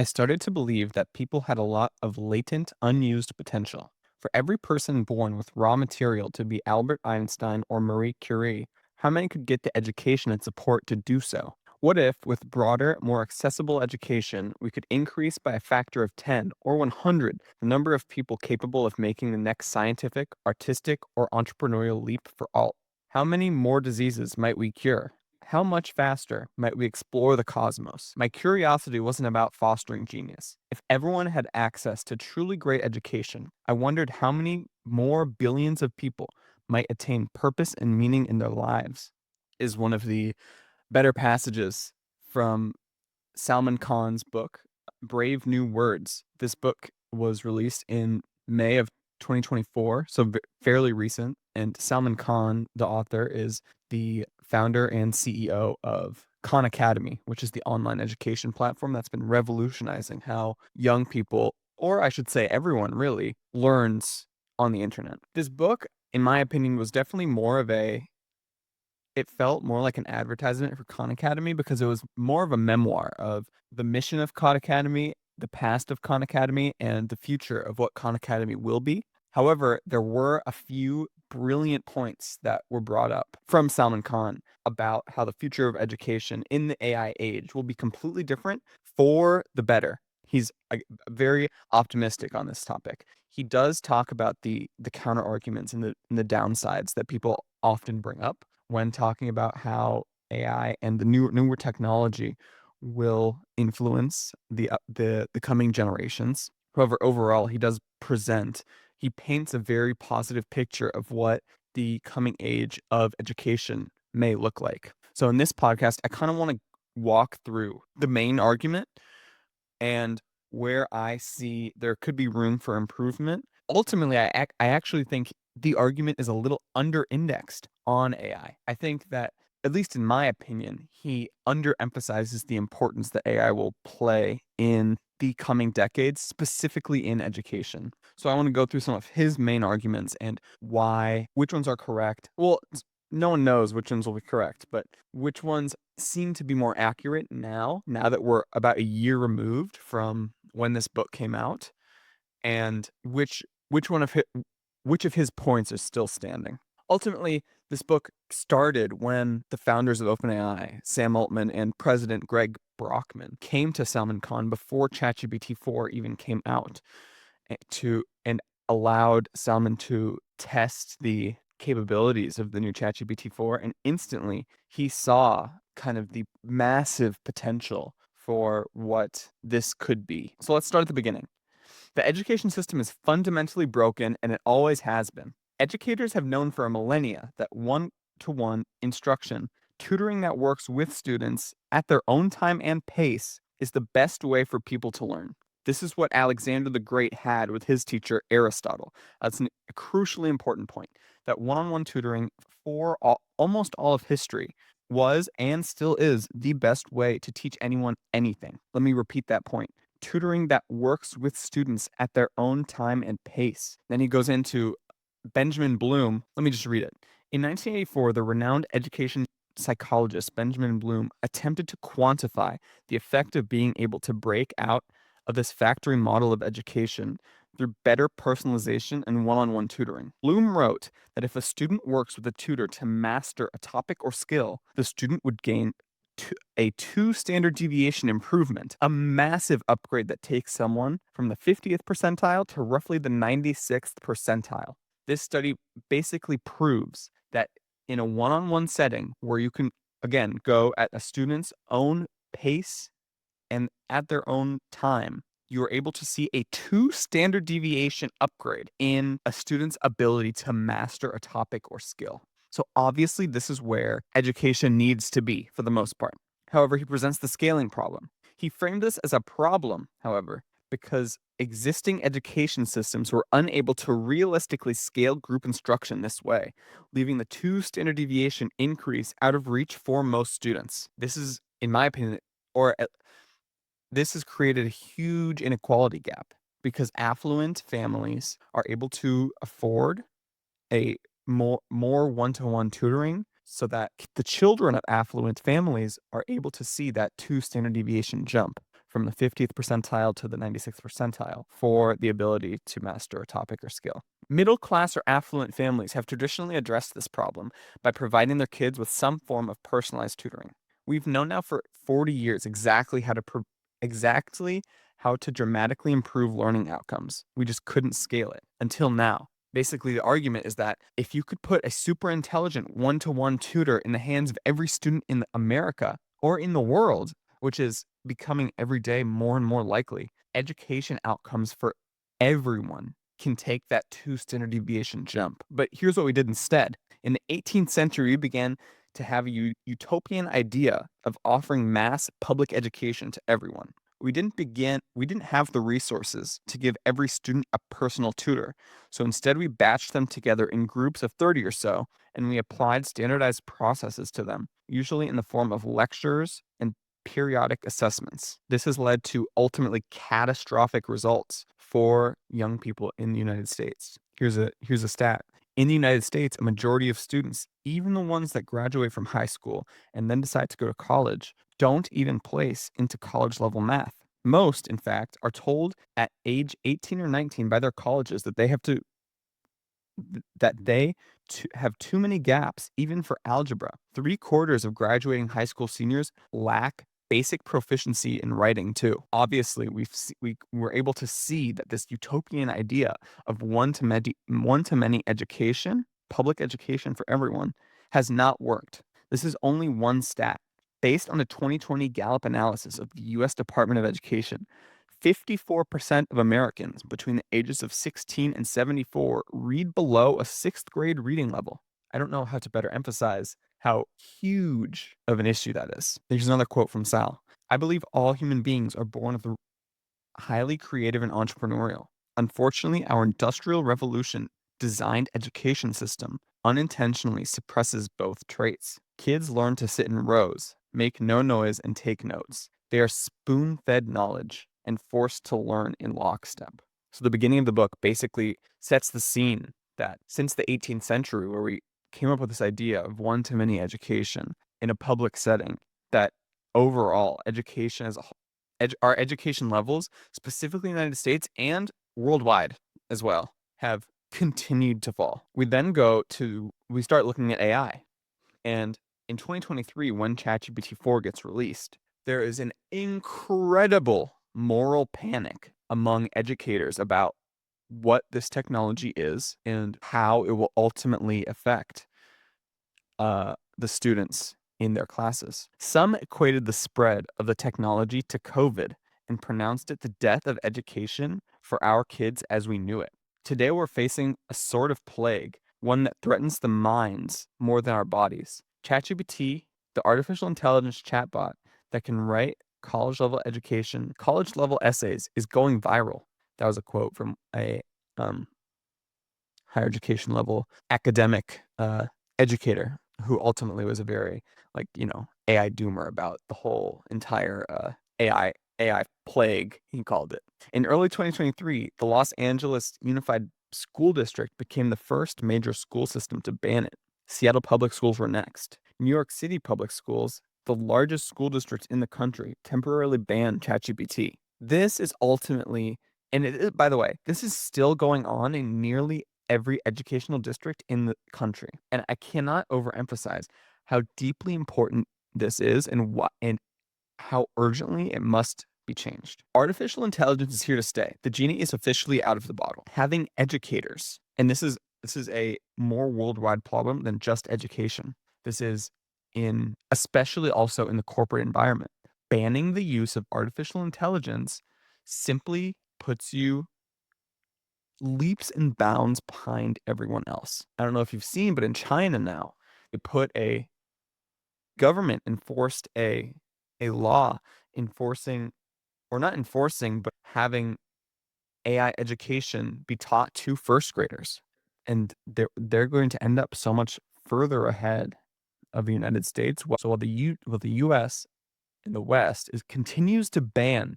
I started to believe that people had a lot of latent, unused potential. For every person born with raw material to be Albert Einstein or Marie Curie, how many could get the education and support to do so? What if, with broader, more accessible education, we could increase by a factor of 10 or 100 the number of people capable of making the next scientific, artistic, or entrepreneurial leap for all? How many more diseases might we cure? How much faster might we explore the cosmos? My curiosity wasn't about fostering genius. If everyone had access to truly great education, I wondered how many more billions of people might attain purpose and meaning in their lives. Is one of the better passages from Salman Khan's book, Brave New Words. This book was released in May of 2024, so fairly recent. And Salman Khan, the author, is the founder and CEO of Khan Academy, which is the online education platform that's been revolutionizing how young people, or I should say everyone really, learns on the internet. This book, in my opinion, was definitely it felt more like an advertisement for Khan Academy because it was more of a memoir of the mission of Khan Academy, the past of Khan Academy, and the future of what Khan Academy will be. However, there were a few brilliant points that were brought up from Salman Khan about how the future of education in the AI age will be completely different for the better. He's very optimistic on this topic. He does talk about the counter arguments and the downsides that people often bring up when talking about how AI and the newer technology will influence the coming generations. However, overall, he paints a very positive picture of what the coming age of education may look like. So in this podcast, I kind of want to walk through the main argument and where I see there could be room for improvement. Ultimately, I actually think the argument is a little under-indexed on AI. I think that, at least in my opinion, he underemphasizes the importance that AI will play in the coming decades, specifically in education. So I want to go through some of his main arguments and which ones are correct. Well, no one knows which ones will be correct, but which ones seem to be more accurate now that we're about a year removed from when this book came out, and which of his points are still standing. Ultimately, this book started when the founders of OpenAI, Sam Altman and President Greg Brockman, came to Salman Khan before ChatGPT 4 even came out and allowed Salman to test the capabilities of the new ChatGPT 4, and instantly he saw kind of the massive potential for what this could be. So let's start at the beginning. The education system is fundamentally broken, and it always has been. Educators have known for a millennia that one-to-one instruction, tutoring that works with students at their own time and pace, is the best way for people to learn. This is what Alexander the Great had with his teacher Aristotle. That's a crucially important point, that one-on-one tutoring for almost all of history was and still is the best way to teach anyone anything. Let me repeat that point. Tutoring that works with students at their own time and pace. Then he goes into Benjamin Bloom. Let me just read it. In 1984, the renowned education psychologist Benjamin Bloom attempted to quantify the effect of being able to break out of this factory model of education through better personalization and one-on-one tutoring. Bloom wrote that if a student works with a tutor to master a topic or skill, the student would gain a 2 standard deviation improvement, a massive upgrade that takes someone from the 50th percentile to roughly the 96th percentile. This study basically proves that in a one-on-one setting where you can, again, go at a student's own pace and at their own time, you are able to see a 2 standard deviation upgrade in a student's ability to master a topic or skill. So obviously, this is where education needs to be for the most part. However, he presents the scaling problem. He framed this as a problem, however, because existing education systems were unable to realistically scale group instruction this way, leaving the 2 standard deviation increase out of reach for most students. This is, in my opinion, this has created a huge inequality gap because affluent families are able to afford a more one-to-one tutoring so that the children of affluent families are able to see that 2 standard deviation jump. from the 50th percentile to the 96th percentile, for the ability to master a topic or skill. Middle class or affluent families have traditionally addressed this problem by providing their kids with some form of personalized tutoring. We've known now for 40 years exactly how to dramatically improve learning outcomes. We just couldn't scale it until now. Basically, the argument is that if you could put a super intelligent one-to-one tutor in the hands of every student in America or in the world, which is becoming every day more and more likely, education outcomes for everyone can take that 2 standard deviation jump. But here's what we did instead. In the 18th century, we began to have a utopian idea of offering mass public education to everyone. We didn't have the resources to give every student a personal tutor. So instead, we batched them together in groups of 30 or so, and we applied standardized processes to them, usually in the form of lectures and periodic assessments. This has led to ultimately catastrophic results for young people in the United States. Here's a stat. In the United States, a majority of students, even the ones that graduate from high school and then decide to go to college, don't even place into college level math. Most, in fact, are told at age 18 or 19 by their colleges that they have too many gaps, even for algebra. 3/4 of graduating high school seniors lack basic proficiency in writing too. Obviously, we were able to see that this utopian idea of one-to-many education, public education for everyone, has not worked. This is only one stat. Based on a 2020 Gallup analysis of the U.S. Department of Education, 54% of Americans between the ages of 16 and 74 read below a 6th grade reading level. I don't know how to better emphasize how huge of an issue that is. There's another quote from Sal. I believe all human beings are born with highly creative and entrepreneurial. Unfortunately, our industrial revolution designed education system unintentionally suppresses both traits. Kids learn to sit in rows, make no noise, and take notes. They are spoon-fed knowledge and forced to learn in lockstep. So the beginning of the book basically sets the scene that since the 18th century, where we came up with this idea of one-to-many education in a public setting, that overall education as a our education levels, specifically in the United States and worldwide as well, have continued to fall. We start looking at AI. And in 2023, when ChatGPT 4 gets released, there is an incredible moral panic among educators about what this technology is and how it will ultimately affect the students in their classes. Some equated the spread of the technology to COVID and pronounced it the death of education for our kids as we knew it. Today, we're facing a sort of plague, one that threatens the minds more than our bodies. ChatGPT, the artificial intelligence chatbot that can write college level essays, is going viral. That was a quote from a higher education level academic educator who ultimately was a very AI doomer about the whole entire AI plague, he called it. In early 2023, the Los Angeles Unified School District became the first major school system to ban it. Seattle Public Schools were next. New York City Public Schools, the largest school district in the country, temporarily banned ChatGPT. This is ultimately, by the way, this is still going on in nearly every educational district in the country. And I cannot overemphasize how deeply important this is and how urgently it must be changed. Artificial intelligence is here to stay. The genie is officially out of the bottle. Having educators, and this is a more worldwide problem than just education. This is especially also in the corporate environment. Banning the use of artificial intelligence simply puts you leaps and bounds behind everyone else. I don't know if you've seen, but in China now, government enforced a law enforcing, or not enforcing, but having AI education be taught to 1st graders. And they're going to end up so much further ahead of the United States. So while the US and the West continues to ban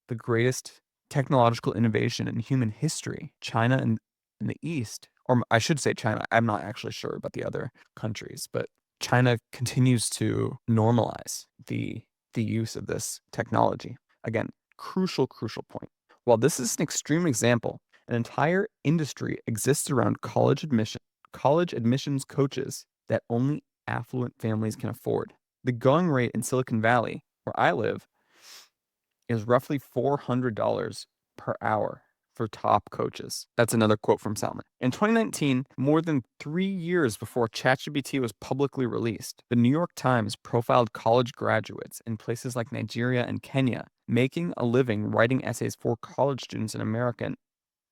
the greatest technological innovation in human history, China in the East, or I should say China, I'm not actually sure about the other countries, but China continues to normalize the use of this technology. Again, crucial point. While this is an extreme example, an entire industry exists around college admissions coaches that only affluent families can afford. The going rate in Silicon Valley, where I live, is roughly $400 per hour for top coaches. That's another quote from Salman. In 2019, more than 3 years before ChatGPT was publicly released, the New York Times profiled college graduates in places like Nigeria and Kenya making a living writing essays for college students in America and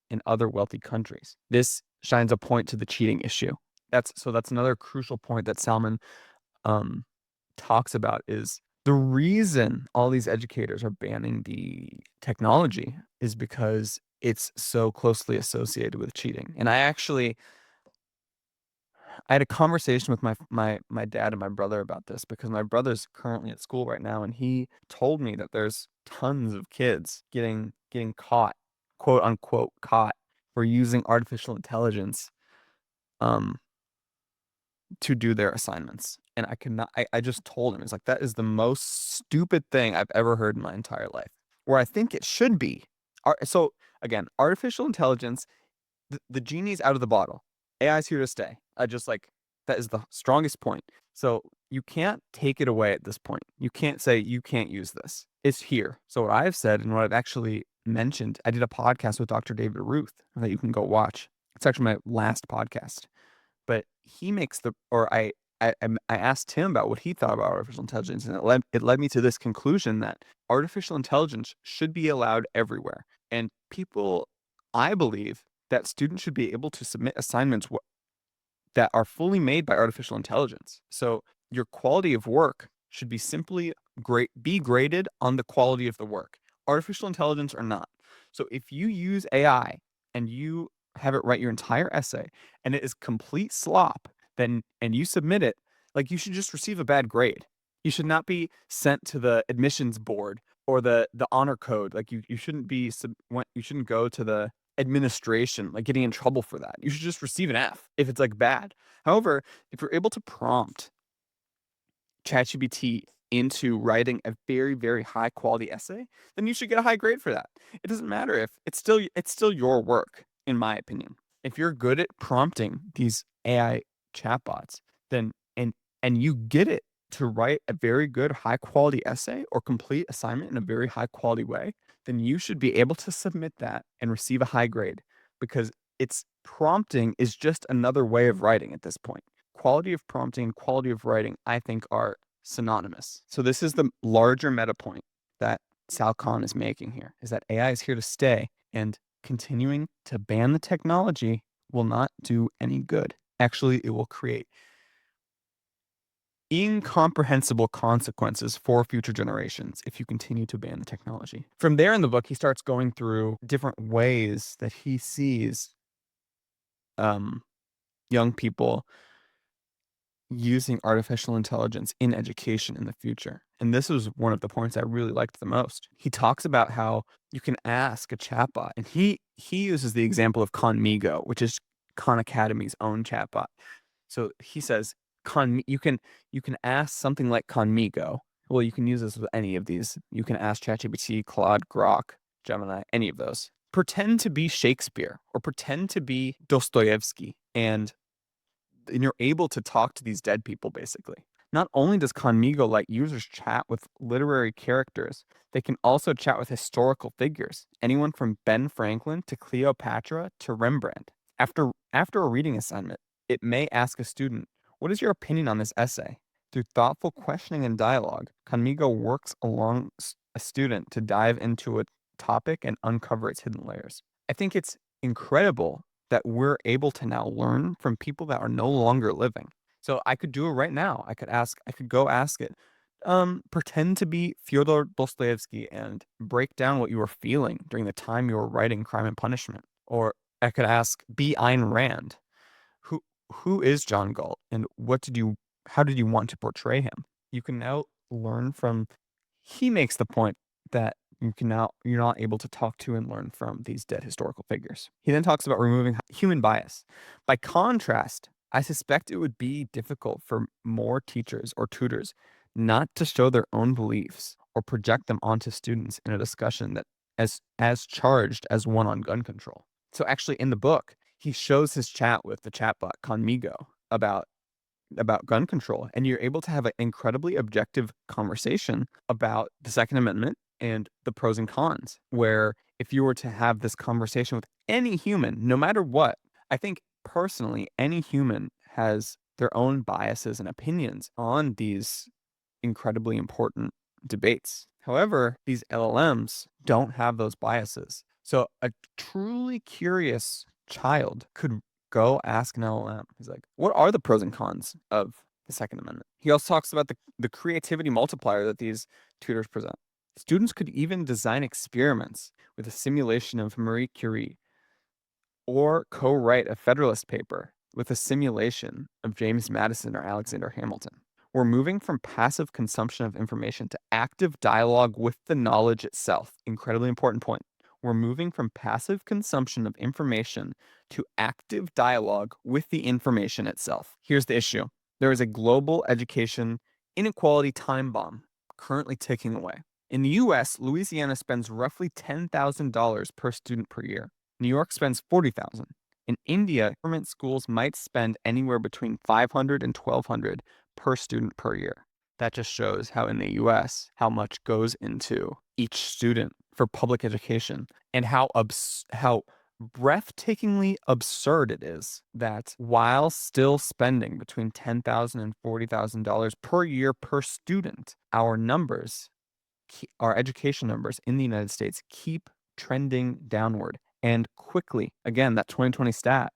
in other wealthy countries. This shines a point to the cheating issue. That's another crucial point that Salman um, talks about is the reason all these educators are banning the technology is because it's so closely associated with cheating. And I had a conversation with my dad and my brother about this because my brother's currently at school right now, and he told me that there's tons of kids getting caught, quote unquote caught, for using artificial intelligence um to do their assignments. And I just told him, it's like, that is the most stupid thing I've ever heard in my entire life. Where I think it should be. So again, artificial intelligence, the genie's out of the bottle. AI is here to stay. That is the strongest point. So you can't take it away at this point. You can't say you can't use this. It's here. So what I've said and what I've actually mentioned, I did a podcast with Dr. David Ruth that you can go watch. It's actually my last podcast. But he makes I asked him about what he thought about artificial intelligence, and it led me to this conclusion that artificial intelligence should be allowed everywhere. And I believe that students should be able to submit assignments that are fully made by artificial intelligence. So your quality of work should be graded on the quality of the work. Artificial intelligence or not. So if you use AI and you have it write your entire essay and it is complete slop, and you submit it, like, you should just receive a bad grade. You should not be sent to the admissions board or the honor code. Like, you shouldn't you shouldn't go to the administration, like, getting in trouble for that. You should just receive an F if it's like bad. However, if you're able to prompt ChatGPT into writing a very, very high quality essay, then you should get a high grade for that. It doesn't matter if it's still your work, in my opinion. If you're good at prompting these AI chatbots, then and you get it to write a very good high quality essay or complete assignment in a very high quality way, then you should be able to submit that and receive a high grade, because it's prompting is just another way of writing at this point. Quality of prompting and quality of writing, I think, are synonymous. So this is the larger meta point that Sal Khan is making here, is that AI is here to stay, and continuing to ban the technology will not do any good. Actually, it will create incomprehensible consequences for future generations if you continue to ban the technology. From there in the book, he starts going through different ways that he sees young people using artificial intelligence in education in the future. And this was one of the points I really liked the most. He talks about how you can ask a chatbot, and he uses the example of Conmigo, which is Khan Academy's own chatbot. So he says, you can ask something like Conmigo. Well, you can use this with any of these. You can ask ChatGPT, Claude, Grok, Gemini, any of those. Pretend to be Shakespeare or pretend to be Dostoevsky, and you're able to talk to these dead people, basically. Not only does Conmigo let users chat with literary characters, they can also chat with historical figures, anyone from Ben Franklin to Cleopatra to Rembrandt. After a reading assignment, it may ask a student, "What is your opinion on this essay?" Through thoughtful questioning and dialogue, Conmigo works along a student to dive into a topic and uncover its hidden layers. I think it's incredible that we're able to now learn from people that are no longer living. So I could do it right now. I could go ask it, pretend to be Fyodor Dostoevsky and break down what you were feeling during the time you were writing Crime and Punishment. Or I could ask, be Ayn Rand, who who is John Galt, and how did you want to portray him? You can now learn from. He makes the point that you're not able to talk to and learn from these dead historical figures. He then talks about removing human bias. By contrast, I suspect it would be difficult for more teachers or tutors not to show their own beliefs or project them onto students in a discussion that as charged as one on gun control. So actually in the book, he shows his chat with the chatbot Conmigo about gun control, and you're able to have an incredibly objective conversation about the Second Amendment and the pros and cons. Where if you were to have this conversation with any human, no matter what, I think personally, any human has their own biases and opinions on these incredibly important debates. However, these LLMs don't have those biases. So a truly curious child could go ask an LLM. He's like, what are the pros and cons of the Second Amendment? He also talks about the creativity multiplier that these tutors present. Students could even design experiments with a simulation of Marie Curie or co-write a Federalist paper with a simulation of James Madison or Alexander Hamilton. We're moving from passive consumption of information to active dialogue with the knowledge itself. Incredibly important point. We're moving from passive consumption of information to active dialogue with the information itself. Here's the issue. There is a global education inequality time bomb currently ticking away. In the US, Louisiana spends roughly $10,000 per student per year. New York spends $40,000. In India, government schools might spend anywhere between $500 and $1,200 per student per year. That just shows how in the US, how much goes into each student for public education, and how breathtakingly absurd it is that while still spending between $10,000 and $40,000 per year per student, our numbers, our education numbers in the United States keep trending downward and quickly. Again, that 2020 stat,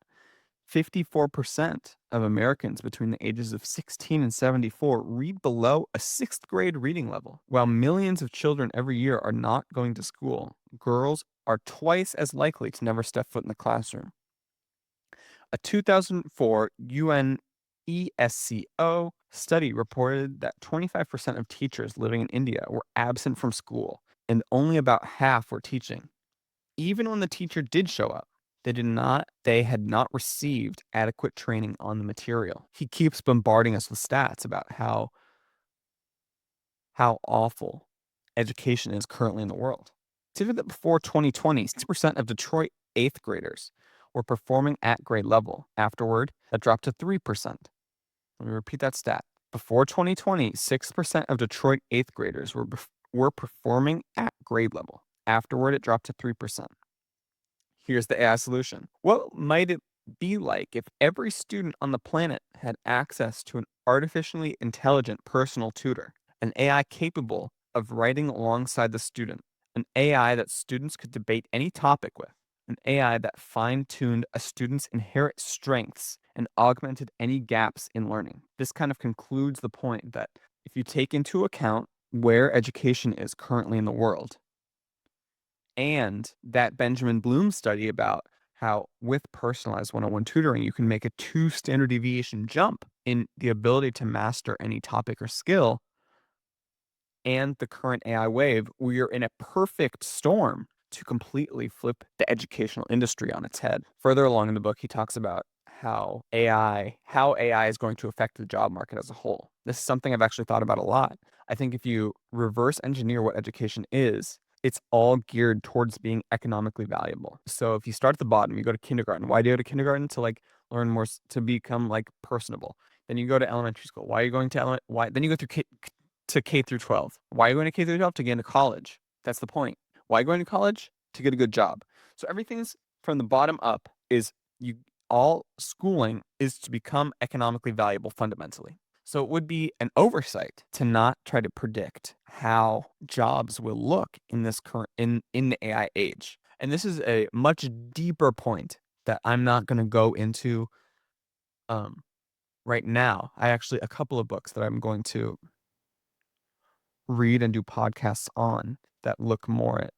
54% of Americans between the ages of 16 and 74 read below a sixth grade reading level. While millions of children every year are not going to school, girls are twice as likely to never step foot in the classroom. A 2004 UNESCO study reported that 25% of teachers living in India were absent from school, and only about half were teaching. Even when the teacher did show up, they had not received adequate training on the material. He keeps bombarding us with stats about how awful education is currently in the world. Consider that before 2020, 6% of Detroit eighth graders were performing at grade level. Afterward, that dropped to 3%. Let me repeat that stat. Before 2020, 6% of Detroit eighth graders were performing at grade level. Afterward, it dropped to 3%. Here's the AI solution. What might it be like if every student on the planet had access to an artificially intelligent personal tutor, an AI capable of writing alongside the student, an AI that students could debate any topic with, an AI that fine-tuned a student's inherent strengths and augmented any gaps in learning? This kind of concludes the point that if you take into account where education is currently in the world, and that Benjamin Bloom study about how with personalized one-on-one tutoring, you can make a 2 standard deviation jump in the ability to master any topic or skill, and the current AI wave, we are in a perfect storm to completely flip the educational industry on its head. Further along in the book, he talks about how AI is going to affect the job market as a whole. This is something I've actually thought about a lot. I think if you reverse engineer what education is, it's all geared towards being economically valuable. So if you start at the bottom, you go to kindergarten. Why do you go to kindergarten? To like learn more, to become like personable. Then you go to elementary school. Why are you going to why? Then you go to K through 12. Why are you going to K through 12? To get into college. That's the point. Why are you going to college? To get a good job. So everything's from the bottom up is all schooling is to become economically valuable fundamentally. So it would be an oversight to not try to predict how jobs will look in this current in the AI age. And this is a much deeper point that I'm not going to go into right now. I actually a couple of books that I'm going to read and do podcasts on that look more at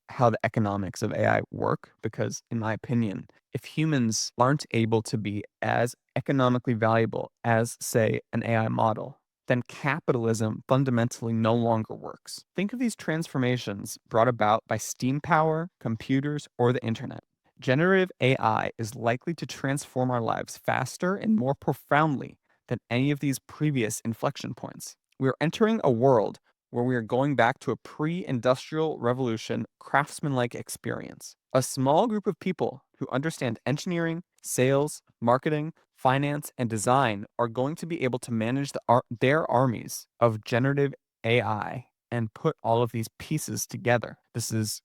how the economics of AI work. Because, in my opinion, if humans aren't able to be as economically valuable as, say, an AI model, then capitalism fundamentally no longer works. Think of these transformations brought about by steam power, computers, or the internet. Generative AI is likely to transform our lives faster and more profoundly than any of these previous inflection points. We are entering a world where we are going back to a pre-industrial revolution craftsman-like experience. A small group of people who understand engineering, sales, marketing, finance, and design are going to be able to manage their armies of generative AI and put all of these pieces together. This is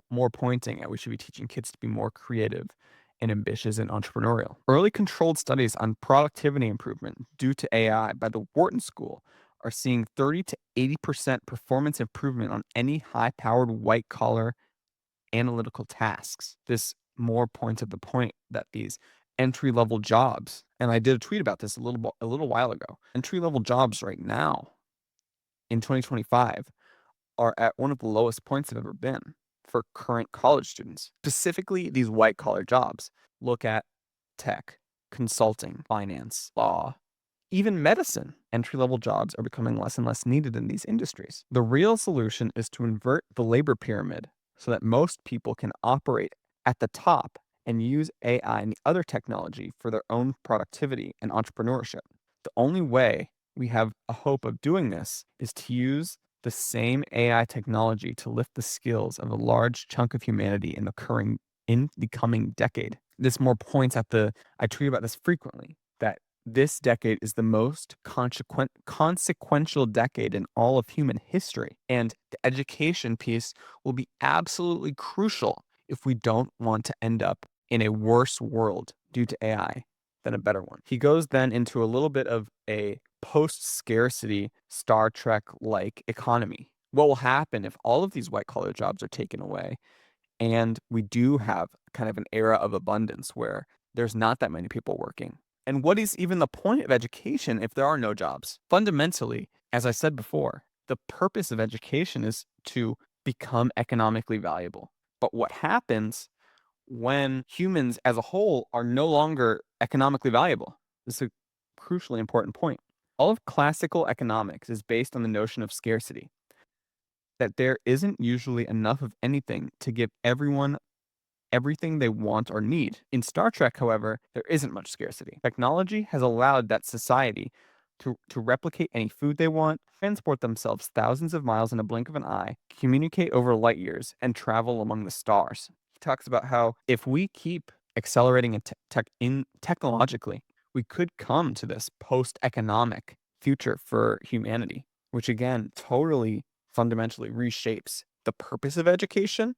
more pointing at we should be teaching kids to be more creative and ambitious and entrepreneurial. Early controlled studies on productivity improvement due to AI by the Wharton School are seeing 30 to 80% performance improvement on any high-powered white-collar analytical tasks. This more points at the point that these entry-level jobs, and I did a tweet about this a little while ago. Entry-level jobs right now in 2025 are at one of the lowest points they've ever been for current college students. Specifically, these white-collar jobs. Look at tech, consulting, finance, law, even medicine. Entry-level jobs are becoming less and less needed in these industries. The real solution is to invert the labor pyramid so that most people can operate at the top and use AI and the other technology for their own productivity and entrepreneurship. The only way we have a hope of doing this is to use the same AI technology to lift the skills of a large chunk of humanity in the coming decade. This more points at I tweet about this frequently, that this decade is the most consequential decade in all of human history. And the education piece will be absolutely crucial if we don't want to end up in a worse world due to AI than a better one. He goes then into a little bit of a post-scarcity Star Trek-like economy. What will happen if all of these white-collar jobs are taken away and we do have kind of an era of abundance where there's not that many people working? And what is even the point of education if there are no jobs? Fundamentally, as I said before, the purpose of education is to become economically valuable. But what happens when humans as a whole are no longer economically valuable? This is a crucially important point. All of classical economics is based on the notion of scarcity, that there isn't usually enough of anything to give everyone everything they want or need. In Star Trek, however, there isn't much scarcity. Technology has allowed that society to replicate any food they want, transport themselves thousands of miles in a blink of an eye, communicate over light years, and travel among the stars. He talks about how if we keep accelerating technologically, we could come to this post-economic future for humanity, which again totally fundamentally reshapes the purpose of education,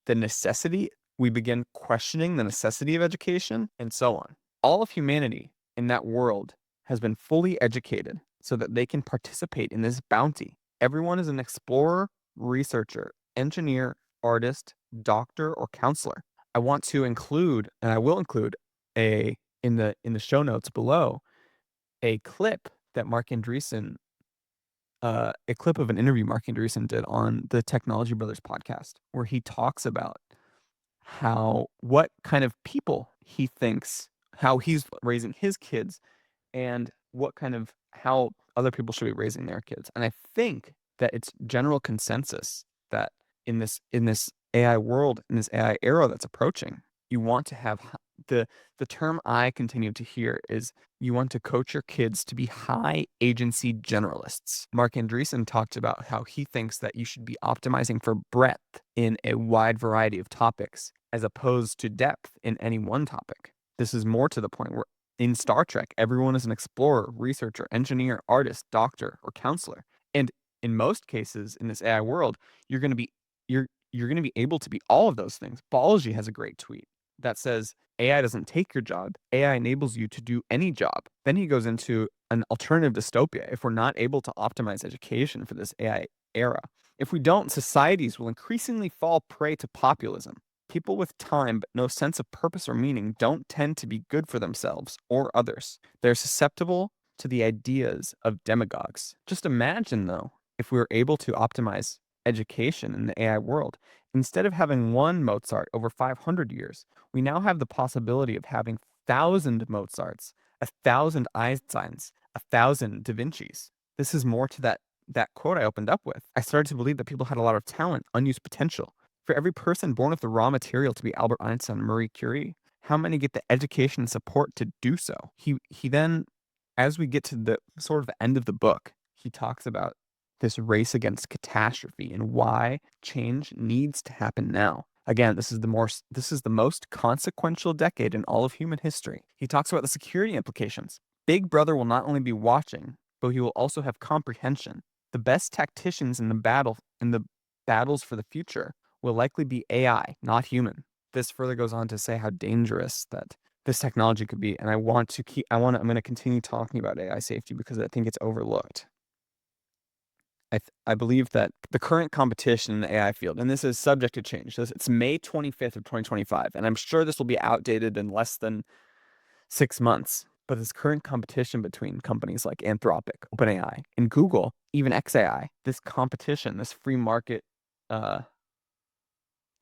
the necessity. We begin questioning the necessity of education, and so on. All of humanity in that world has been fully educated so that they can participate in this bounty. Everyone is an explorer, researcher, engineer, artist, doctor, or counselor. I want to include, and I will include in the show notes below, a clip that Mark Andreessen, a clip of an interview Mark Andreessen did on the Technology Brothers podcast, where he talks about what kind of people he thinks, how he's raising his kids, and how other people should be raising their kids. And I think that it's general consensus that in this AI world, in this AI era that's approaching, you want to have the term I continue to hear is you want to coach your kids to be high agency generalists. Mark Andreessen talked about how he thinks that you should be optimizing for breadth in a wide variety of topics as opposed to depth in any one topic. This is more to the point where in Star Trek, everyone is an explorer, researcher, engineer, artist, doctor, or counselor. And in most cases in this AI world, you're going to be you're going to be able to be all of those things. Balaji has a great tweet that says AI doesn't take your job. AI enables you to do any job. Then he goes into an alternative dystopia if we're not able to optimize education for this AI era. If we don't, societies will increasingly fall prey to populism. People with time but no sense of purpose or meaning don't tend to be good for themselves or others. They're susceptible to the ideas of demagogues. Just imagine, though, if we were able to optimize education in the AI world. Instead of having one Mozart over 500 years, we now have the possibility of having 1,000 Mozarts, 1,000 Einsteins, 1,000 Da Vincis. This is more to that quote I opened up with. I started to believe that people had a lot of talent, unused potential. For every person born with the raw material to be Albert Einstein and Marie Curie, how many get the education and support to do so? He then, as we get to the sort of the end of the book, he talks about this race against catastrophe and why change needs to happen now. Again, this is the most consequential decade in all of human history. He talks about the security implications. Big Brother will not only be watching, but he will also have comprehension. The best tacticians in the battles for the future will likely be AI, not human. This further goes on to say how dangerous that this technology could be, and I'm going to continue talking about AI safety because I think it's overlooked. I believe that the current competition in the AI field, and this is subject to change. It's May 25th of 2025, and I'm sure this will be outdated in less than 6 months. But this current competition between companies like Anthropic, OpenAI, and Google, even XAI, uh,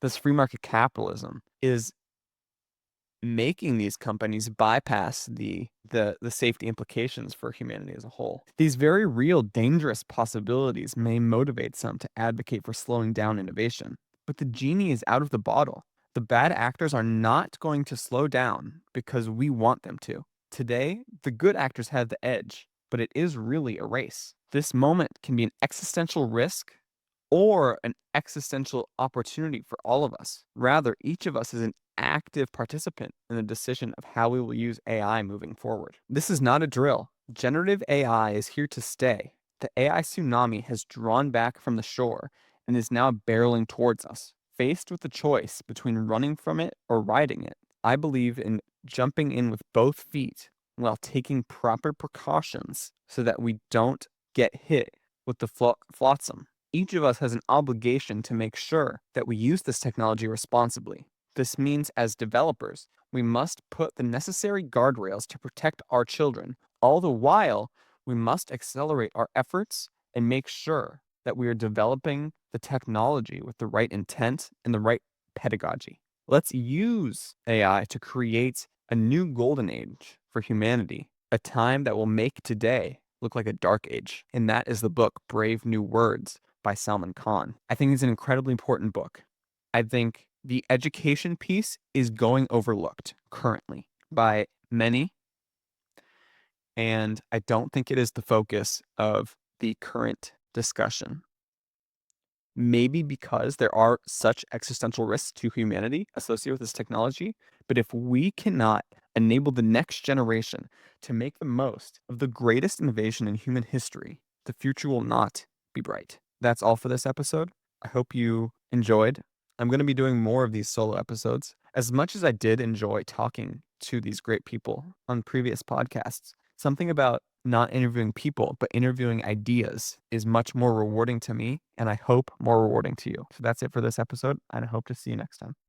this free market capitalism is making these companies bypass the safety implications for humanity as a whole. These very real dangerous possibilities may motivate some to advocate for slowing down innovation, but the genie is out of the bottle. The bad actors are not going to slow down because we want them to. Today, the good actors have the edge, but it is really a race. This moment can be an existential risk or an existential opportunity for all of us. Rather, each of us is an active participant in the decision of how we will use AI moving forward. This is not a drill. Generative AI is here to stay. The AI tsunami has drawn back from the shore and is now barreling towards us. Faced with the choice between running from it or riding it, I believe in jumping in with both feet while taking proper precautions so that we don't get hit with the flotsam. Each of us has an obligation to make sure that we use this technology responsibly. This means, as developers, we must put the necessary guardrails to protect our children. All the while, we must accelerate our efforts and make sure that we are developing the technology with the right intent and the right pedagogy. Let's use AI to create a new golden age for humanity, a time that will make today look like a dark age. And that is the book Brave New Words by Salman Khan. I think it's an incredibly important book. I think the education piece is going overlooked currently by many, and I don't think it is the focus of the current discussion. Maybe because there are such existential risks to humanity associated with this technology, but if we cannot enable the next generation to make the most of the greatest innovation in human history, the future will not be bright. That's all for this episode. I hope you enjoyed. I'm going to be doing more of these solo episodes. As much as I did enjoy talking to these great people on previous podcasts, something about not interviewing people, but interviewing ideas is much more rewarding to me, and I hope more rewarding to you. So that's it for this episode, and I hope to see you next time.